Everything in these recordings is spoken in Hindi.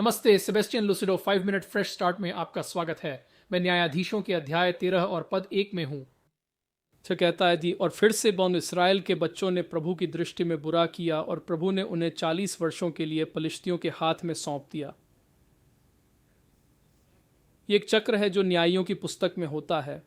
नमस्ते, सेबेस्टियन लुसिडो 5 मिनट फ्रेश स्टार्ट में आपका स्वागत है। मैं न्यायाधीशों के अध्याय 13 और पद 1 में हूँ। तो कहता है जी, और फिर से बन इसराइल के बच्चों ने प्रभु की दृष्टि में बुरा किया और प्रभु ने उन्हें 40 वर्षों के लिए पलिश्तियों के हाथ में सौंप दिया। ये एक चक्र है जो न्यायियों की पुस्तक में होता है।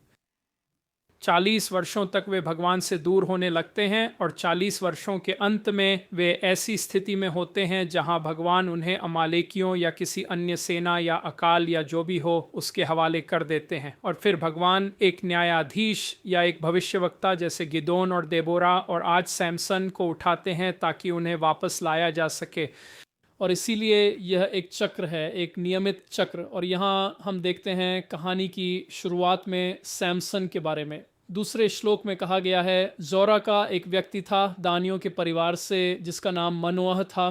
40 वर्षों तक वे भगवान से दूर होने लगते हैं और 40 वर्षों के अंत में वे ऐसी स्थिति में होते हैं जहां भगवान उन्हें अमालेकियों या किसी अन्य सेना या अकाल या जो भी हो उसके हवाले कर देते हैं। और फिर भगवान एक न्यायाधीश या एक भविष्यवक्ता जैसे गिदोन और देबोरा और आज सैमसन को उठाते हैं ताकि उन्हें वापस लाया जा सके। और इसीलिए यह एक चक्र है, एक नियमित चक्र। और यहाँ हम देखते हैं कहानी की शुरुआत में सैमसन के बारे में। दूसरे श्लोक में कहा गया है, जोरा का एक व्यक्ति था दानियों के परिवार से जिसका नाम मनोअह था।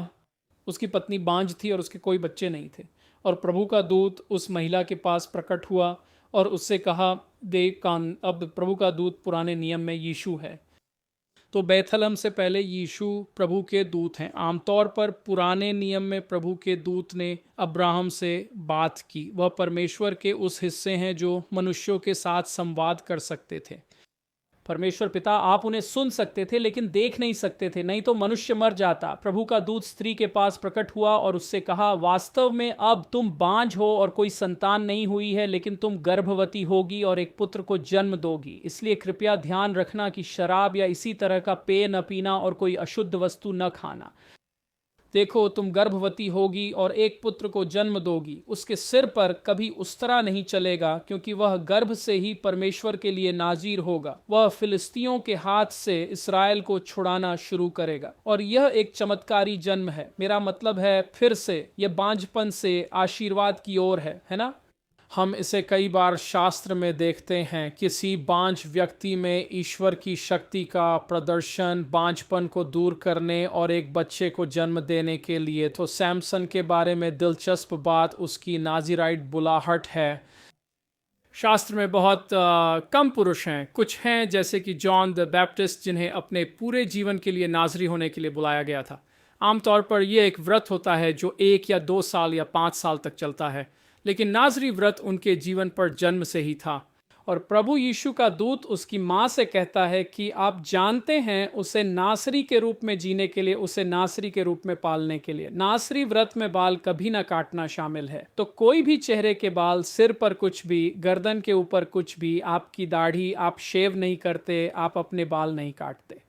उसकी पत्नी बांझ थी और उसके कोई बच्चे नहीं थे। और प्रभु का दूत उस महिला के पास प्रकट हुआ और उससे कहा, देख कान, अब प्रभु का दूत पुराने नियम में यीशु है। तो बैथलहम से पहले यीशु प्रभु के दूत हैं। आमतौर पर पुराने नियम में प्रभु के दूत ने अब्राहम से बात की। वह परमेश्वर के उस हिस्से हैं जो मनुष्यों के साथ संवाद कर सकते थे। परमेश्वर पिता, आप उन्हें सुन सकते थे लेकिन देख नहीं सकते थे, नहीं तो मनुष्य मर जाता। प्रभु का दूत स्त्री के पास प्रकट हुआ और उससे कहा, वास्तव में अब तुम बांझ हो और कोई संतान नहीं हुई है, लेकिन तुम गर्भवती होगी और एक पुत्र को जन्म दोगी। इसलिए कृपया ध्यान रखना कि शराब या इसी तरह का पेय न पीना और कोई अशुद्ध वस्तु न खाना। देखो, तुम गर्भवती होगी और एक पुत्र को जन्म दोगी। उसके सिर पर कभी उस्तरा नहीं चलेगा, क्योंकि वह गर्भ से ही परमेश्वर के लिए नाजीर होगा। वह फिलिस्तियों के हाथ से इसराइल को छुड़ाना शुरू करेगा। और यह एक चमत्कारी जन्म है। मेरा मतलब है, फिर से यह बांझपन से आशीर्वाद की ओर है ना? हम इसे कई बार शास्त्र में देखते हैं, किसी बांझ व्यक्ति में ईश्वर की शक्ति का प्रदर्शन बांझपन को दूर करने और एक बच्चे को जन्म देने के लिए। तो सैमसन के बारे में दिलचस्प बात उसकी नाजिराइट बुलाहट है। शास्त्र में बहुत कम पुरुष हैं। कुछ हैं जैसे कि जॉन द बैप्टिस्ट, जिन्हें अपने पूरे जीवन के लिए नाजरी होने के लिए बुलाया गया था। आमतौर पर यह एक व्रत होता है जो 1 या 2 साल या 5 साल तक चलता है, लेकिन नाजरी व्रत उनके जीवन पर जन्म से ही था। और प्रभु यीशु का दूत उसकी माँ से कहता है कि आप जानते हैं, उसे नासरी के रूप में जीने के लिए, उसे नासरी के रूप में पालने के लिए। नासरी व्रत में बाल कभी ना काटना शामिल है। तो कोई भी चेहरे के बाल, सिर पर कुछ भी, गर्दन के ऊपर कुछ भी, आपकी दाढ़ी, आप शेव नहीं करते, आप अपने बाल नहीं काटते।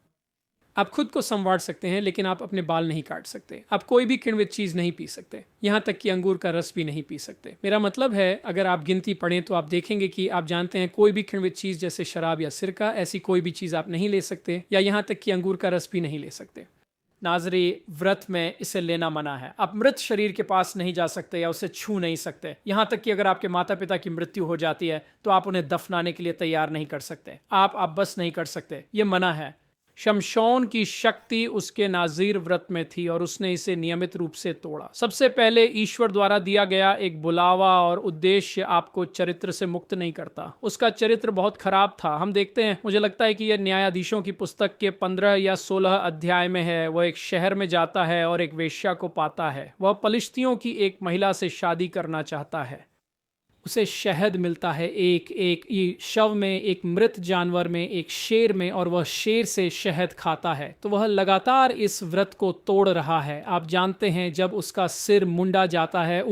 आप खुद को संवार सकते हैं लेकिन आप अपने बाल नहीं काट सकते। आप कोई भी किण्वित चीज़ नहीं पी सकते, यहाँ तक कि अंगूर का रस भी नहीं पी सकते। मेरा मतलब है, अगर आप गिनती पढ़ें तो आप देखेंगे कि आप जानते हैं कोई भी किण्वित चीज़ जैसे शराब या सिरका, ऐसी कोई भी चीज़ आप नहीं ले सकते, या यहाँ तक कि अंगूर का रस भी नहीं ले सकते। नाजरी व्रत में इसे लेना मना है। आप मृत शरीर के पास नहीं जा सकते या उसे छू नहीं सकते। यहाँ तक कि अगर आपके माता पिता की मृत्यु हो जाती है तो आप उन्हें दफनाने के लिए तैयार नहीं कर सकते। आप बस नहीं कर सकते, ये मना है। शमशोन की शक्ति उसके नाजीर व्रत में थी और उसने इसे नियमित रूप से तोड़ा। सबसे पहले ईश्वर द्वारा दिया गया एक बुलावा और उद्देश्य आपको चरित्र से मुक्त नहीं करता। उसका चरित्र बहुत खराब था। हम देखते हैं, मुझे लगता है कि यह न्यायाधीशों की पुस्तक के 15 या 16 अध्याय में है। वह एक शहर में जाता है और एक वेश्या को पाता है। वह पलिश्तियों की एक महिला से शादी करना चाहता है। उसे शहद मिलता है एक शव में, एक मृत जानवर में, एक शेर में, और वह शेर से शहद खाता है। तो वह लगातार इस व्रत को तोड़ रहा है। आप जानते हैं, जब उसका सिर मुंडा जाता है,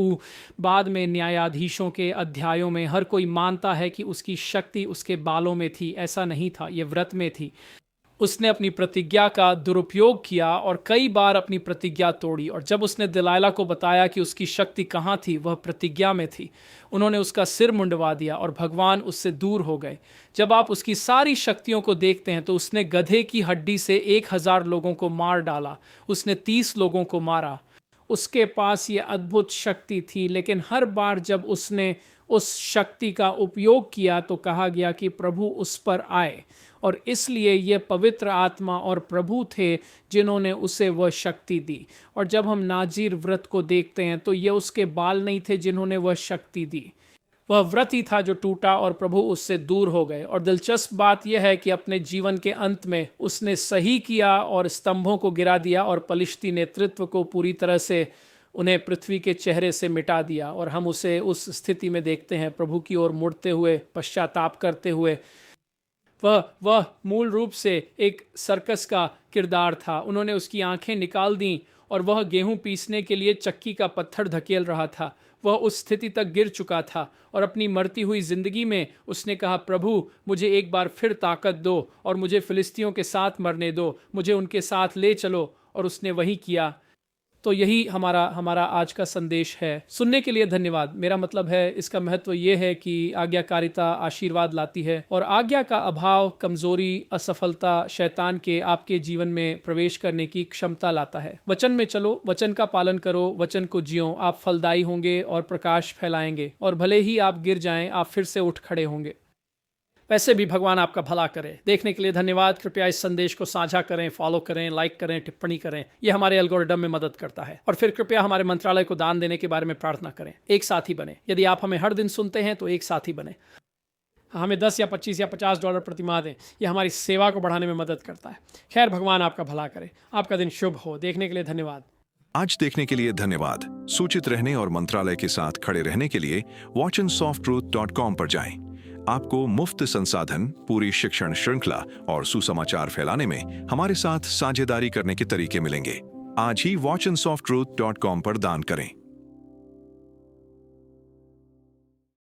बाद में न्यायाधीशों के अध्यायों में हर कोई मानता है कि उसकी शक्ति उसके बालों में थी। ऐसा नहीं था, यह व्रत में थी। उसने अपनी प्रतिज्ञा का दुरुपयोग किया और कई बार अपनी प्रतिज्ञा तोड़ी। और जब उसने दिलाइला को बताया कि उसकी शक्ति कहाँ थी, वह प्रतिज्ञा में थी, उन्होंने उसका सिर मुंडवा दिया और भगवान उससे दूर हो गए। जब आप उसकी सारी शक्तियों को देखते हैं तो उसने गधे की हड्डी से 1000 लोगों को मार डाला। उसने 30 लोगों को मारा। उसके पास ये अद्भुत शक्ति थी, लेकिन हर बार जब उसने उस शक्ति का उपयोग किया तो कहा गया कि प्रभु उस पर आए। और इसलिए ये पवित्र आत्मा और प्रभु थे जिन्होंने उसे वह शक्ति दी। और जब हम नाजीर व्रत को देखते हैं तो ये उसके बाल नहीं थे जिन्होंने वह शक्ति दी, वह व्रत ही था जो टूटा और प्रभु उससे दूर हो गए। और दिलचस्प बात यह है कि अपने जीवन के अंत में उसने सही किया और स्तंभों को गिरा दिया और पलिश्ती नेतृत्व को पूरी तरह से उन्हें पृथ्वी के चेहरे से मिटा दिया और हम उसे उस स्थिति में देखते हैं, प्रभु की ओर मुड़ते हुए, पश्चाताप करते हुए। वह मूल रूप से एक सर्कस का किरदार था। उन्होंने उसकी आंखें निकाल दी और वह गेहूं पीसने के लिए चक्की का पत्थर धकेल रहा था। वह उस स्थिति तक गिर चुका था और अपनी मरती हुई जिंदगी में उसने कहा, प्रभु मुझे एक बार फिर ताकत दो और मुझे फिलिस्तियों के साथ मरने दो, मुझे उनके साथ ले चलो। और उसने वही किया। तो यही हमारा आज का संदेश है। सुनने के लिए धन्यवाद। मेरा मतलब है, इसका महत्व ये है कि आज्ञाकारिता आशीर्वाद लाती है और आज्ञा का अभाव, कमजोरी, असफलता शैतान के आपके जीवन में प्रवेश करने की क्षमता लाता है। वचन में चलो, वचन का पालन करो, वचन को जियो, आप फलदायी होंगे और प्रकाश फैलाएंगे और भले ही आप गिर जाएं, आप फिर से उठ खड़े होंगे। वैसे भी भगवान आपका भला करे। देखने के लिए धन्यवाद। कृपया इस संदेश को साझा करें, फॉलो करें, लाइक करें, टिप्पणी करें। यह हमारे एल्गोरिदम में मदद करता है। और फिर कृपया हमारे मंत्रालय को दान देने के बारे में प्रार्थना करें। एक साथी बने। यदि आप हमें हर दिन सुनते हैं तो एक साथी बने। हमें 10 या 25 या $50 प्रति माह दें। यह हमारी सेवा को बढ़ाने में मदद करता है। खैर, भगवान आपका भला करे। आपका दिन शुभ हो। देखने के लिए धन्यवाद। आज देखने के लिए धन्यवाद। सूचित रहने और मंत्रालय के साथ खड़े रहने के लिए watchandsoftruth.com पर जाएं। आपको मुफ्त संसाधन, पूरी शिक्षण श्रृंखला और सुसमाचार फैलाने में हमारे साथ साझेदारी करने के तरीके मिलेंगे। आज ही watchandsoftruth.com पर दान करें।